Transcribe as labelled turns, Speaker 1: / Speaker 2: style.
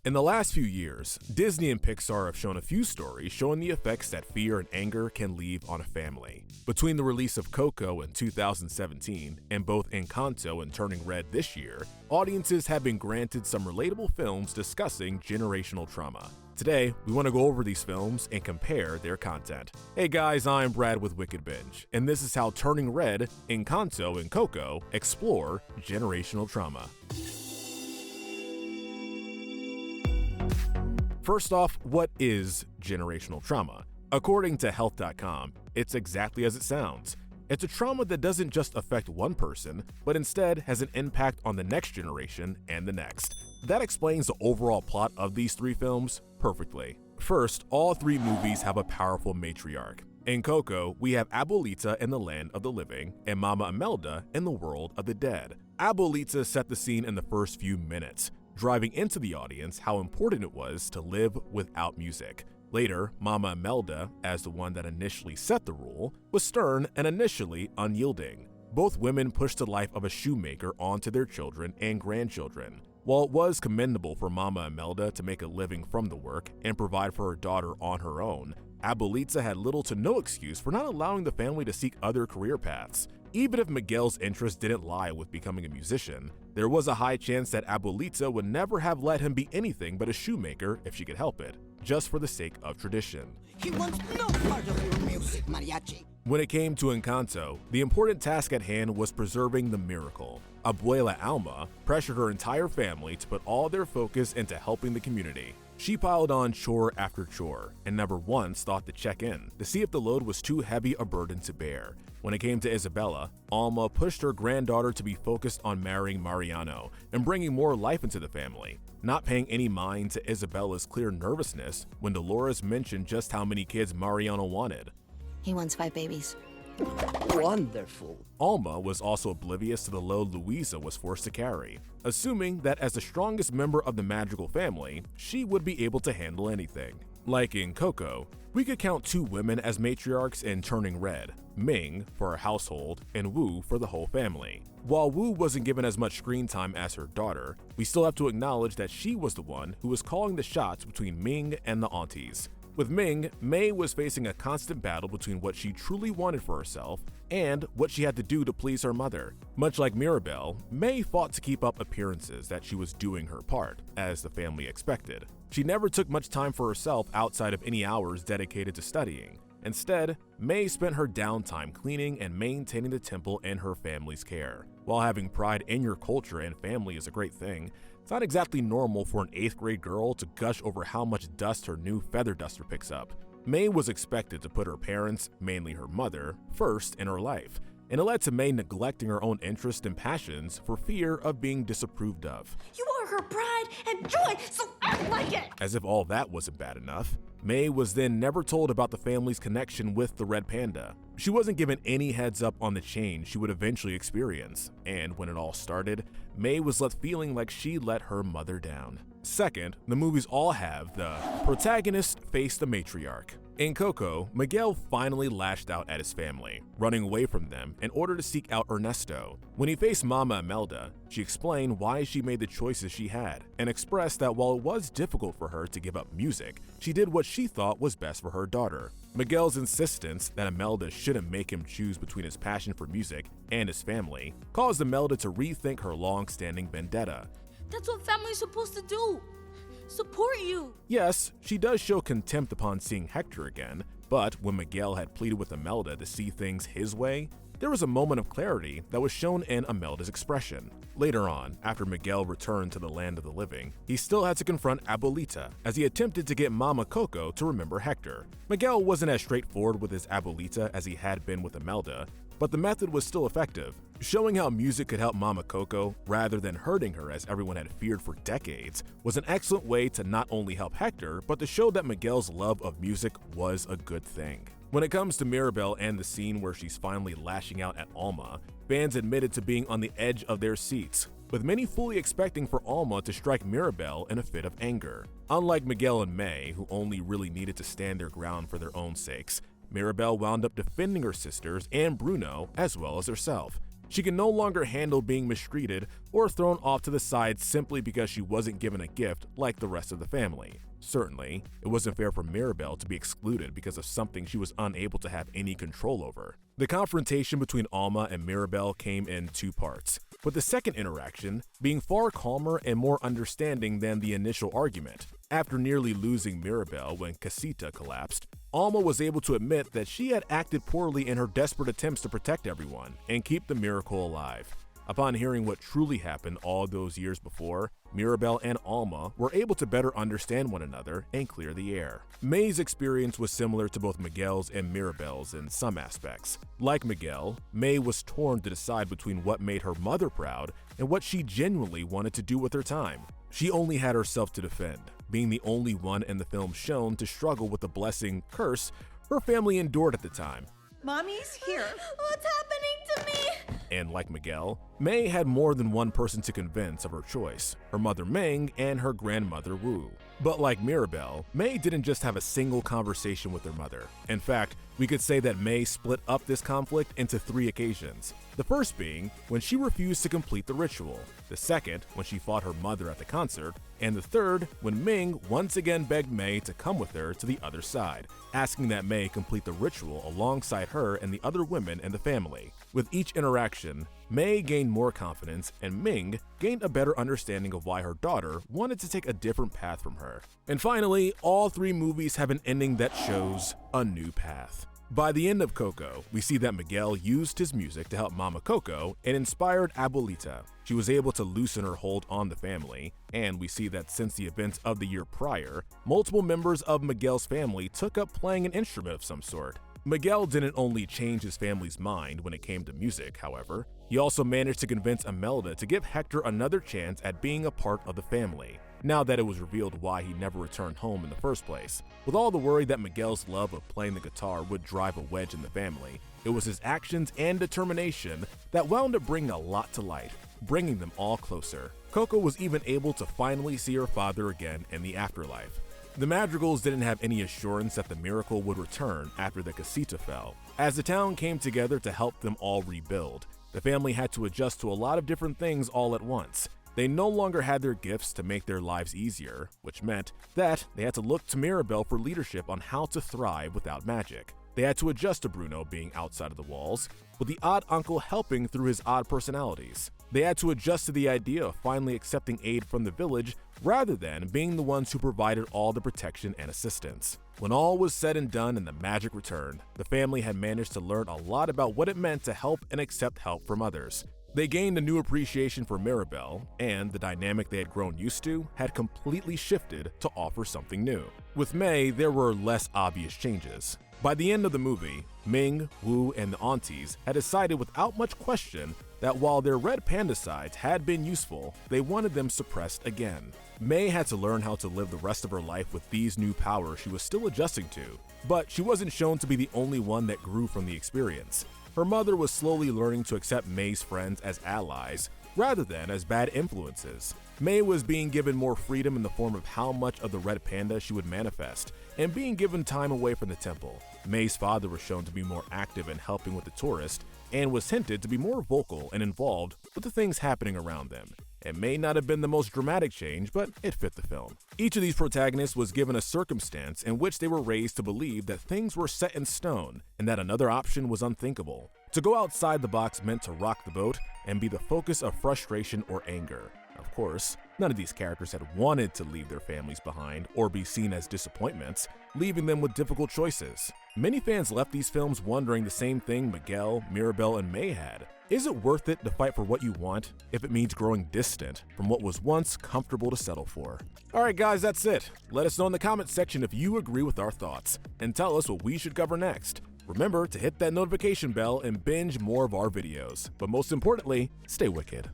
Speaker 1: In the last few years, Disney and Pixar have shown a few stories showing the effects that fear and anger can leave on a family. Between the release of Coco in 2017 and both Encanto and Turning Red this year, audiences have been granted some relatable films discussing generational trauma. Today, we want to go over these films and compare their content. Hey guys, I'm Brad with Wicked Binge, and this is how Turning Red, Encanto, and Coco explore generational trauma. First off, what is generational trauma? According to Health.com, it's exactly as it sounds. It's a trauma that doesn't just affect one person, but instead has an impact on the next generation and the next. That explains the overall plot of these three films perfectly. First, all three movies have a powerful matriarch. In Coco, we have Abuelita in the land of the living and Mama Imelda in the world of the dead. Abuelita set the scene in the first few minutes, driving into the audience how important it was to live without music. Later, Mama Imelda, as the one that initially set the rule, was stern and initially unyielding. Both women pushed the life of a shoemaker onto their children and grandchildren. While it was commendable for Mama Imelda to make a living from the work and provide for her daughter on her own, Abuelita had little to no excuse for not allowing the family to seek other career paths. Even if Miguel's interest didn't lie with becoming a musician, there was a high chance that Abuelita would never have let him be anything but a shoemaker if she could help it, just for the sake of tradition.
Speaker 2: He wants no part of your music, mariachi.
Speaker 1: When it came to Encanto, the important task at hand was preserving the miracle. Abuela Alma pressured her entire family to put all their focus into helping the community. She piled on chore after chore and never once thought to check in to see if the load was too heavy a burden to bear. When it came to Isabela, Alma pushed her granddaughter to be focused on marrying Mariano and bringing more life into the family, not paying any mind to Isabela's clear nervousness when Dolores mentioned just how many kids Mariano wanted.
Speaker 3: He wants 5 babies.
Speaker 2: Wonderful.
Speaker 1: Alma was also oblivious to the load Luisa was forced to carry, assuming that as the strongest member of the magical family, she would be able to handle anything. Like in Coco, we could count 2 women as matriarchs in Turning Red, Ming for her household and Wu for the whole family. While Wu wasn't given as much screen time as her daughter, we still have to acknowledge that she was the one who was calling the shots between Ming and the aunties. With Ming, Mei was facing a constant battle between what she truly wanted for herself and what she had to do to please her mother. Much like Mirabel, Mei fought to keep up appearances that she was doing her part, as the family expected. She never took much time for herself outside of any hours dedicated to studying. Instead, Mei spent her downtime cleaning and maintaining the temple in her family's care. While having pride in your culture and family is a great thing, it's not exactly normal for an 8th grade girl to gush over how much dust her new feather duster picks up. Mei was expected to put her parents, mainly her mother, first in her life, and it led to Mei neglecting her own interests and passions for fear of being disapproved of.
Speaker 4: You are her pride and joy, so act like it!
Speaker 1: As if all that wasn't bad enough, Mei was then never told about the family's connection with the Red Panda. She wasn't given any heads up on the change she would eventually experience, and when it all started, Mei was left feeling like she let her mother down. Second, the movies all have the protagonist face the matriarch. In Coco, Miguel finally lashed out at his family, running away from them in order to seek out Ernesto. When he faced Mama Imelda, she explained why she made the choices she had and expressed that while it was difficult for her to give up music, she did what she thought was best for her daughter. Miguel's insistence that Imelda shouldn't make him choose between his passion for music and his family caused Imelda to rethink her long-standing vendetta.
Speaker 4: That's what family's supposed to do. Support you.
Speaker 1: Yes, she does show contempt upon seeing Hector again, but when Miguel had pleaded with Imelda to see things his way, there was a moment of clarity that was shown in Imelda's expression. Later on, after Miguel returned to the land of the living, he still had to confront Abuelita as he attempted to get Mama Coco to remember Hector. Miguel wasn't as straightforward with his Abuelita as he had been with Imelda, but the method was still effective, showing how music could help Mama Coco rather than hurting her as everyone had feared for decades was an excellent way to not only help Hector, but to show that Miguel's love of music was a good thing. When it comes to Mirabel and the scene where she's finally lashing out at Alma, fans admitted to being on the edge of their seats, with many fully expecting for Alma to strike Mirabel in a fit of anger. Unlike Miguel and Mei, who only really needed to stand their ground for their own sakes, Mirabel wound up defending her sisters and Bruno as well as herself. She could no longer handle being mistreated or thrown off to the side simply because she wasn't given a gift like the rest of the family. Certainly, it wasn't fair for Mirabel to be excluded because of something she was unable to have any control over. The confrontation between Alma and Mirabel came in two parts, with the second interaction being far calmer and more understanding than the initial argument. After nearly losing Mirabel when Casita collapsed, Alma was able to admit that she had acted poorly in her desperate attempts to protect everyone and keep the miracle alive. Upon hearing what truly happened all those years before, Mirabel and Alma were able to better understand one another and clear the air. May's experience was similar to both Miguel's and Mirabel's in some aspects. Like Miguel, May was torn to decide between what made her mother proud and what she genuinely wanted to do with her time. She only had herself to defend, being the only one in the film shown to struggle with the blessing curse her family endured at the time.
Speaker 3: Mommy's here.
Speaker 4: What's happening to me?
Speaker 1: And like Miguel, May had more than one person to convince of her choice, her mother Ming and her grandmother Wu. But like Mirabel, May didn't just have a single conversation with her mother. In fact, we could say that May split up this conflict into 3 occasions. The first being when she refused to complete the ritual, the second when she fought her mother at the concert, and the third when Ming once again begged May to come with her to the other side, asking that May complete the ritual alongside her and the other women in the family. With each interaction, May gained more confidence and Ming gained a better understanding of why her daughter wanted to take a different path from her. And finally, all 3 movies have an ending that shows a new path. By the end of Coco, we see that Miguel used his music to help Mama Coco and inspired Abuelita. She was able to loosen her hold on the family, and we see that since the events of the year prior, multiple members of Miguel's family took up playing an instrument of some sort. Miguel didn't only change his family's mind when it came to music, however, he also managed to convince Imelda to give Hector another chance at being a part of the family, now that it was revealed why he never returned home in the first place. With all the worry that Miguel's love of playing the guitar would drive a wedge in the family, it was his actions and determination that wound up bringing a lot to light, bringing them all closer. Coco was even able to finally see her father again in the afterlife. The Madrigals didn't have any assurance that the miracle would return after the Casita fell. As the town came together to help them all rebuild, the family had to adjust to a lot of different things all at once. They no longer had their gifts to make their lives easier, which meant that they had to look to Mirabel for leadership on how to thrive without magic. They had to adjust to Bruno being outside of the walls, with the odd uncle helping through his odd personalities. They had to adjust to the idea of finally accepting aid from the village rather than being the ones who provided all the protection and assistance. When all was said and done and the magic returned, the family had managed to learn a lot about what it meant to help and accept help from others. They gained a new appreciation for Mirabel, and the dynamic they had grown used to had completely shifted to offer something new. With May, there were less obvious changes. By the end of the movie, Ming, Wu, and the aunties had decided without much question that while their red panda sides had been useful, they wanted them suppressed again. May had to learn how to live the rest of her life with these new powers she was still adjusting to, but she wasn't shown to be the only one that grew from the experience. Her mother was slowly learning to accept May's friends as allies rather than as bad influences. May was being given more freedom in the form of how much of the red panda she would manifest, and being given time away from the temple. May's father was shown to be more active in helping with the tourist, and was hinted to be more vocal and involved with the things happening around them. It may not have been the most dramatic change, but it fit the film. Each of these protagonists was given a circumstance in which they were raised to believe that things were set in stone and that another option was unthinkable. To go outside the box meant to rock the boat and be the focus of frustration or anger. Of course, none of these characters had wanted to leave their families behind or be seen as disappointments, leaving them with difficult choices. Many fans left these films wondering the same thing Miguel, Mirabel, and May had. Is it worth it to fight for what you want if it means growing distant from what was once comfortable to settle for? Alright guys, that's it. Let us know in the comments section if you agree with our thoughts, and tell us what we should cover next. Remember to hit that notification bell and binge more of our videos. But most importantly, stay wicked.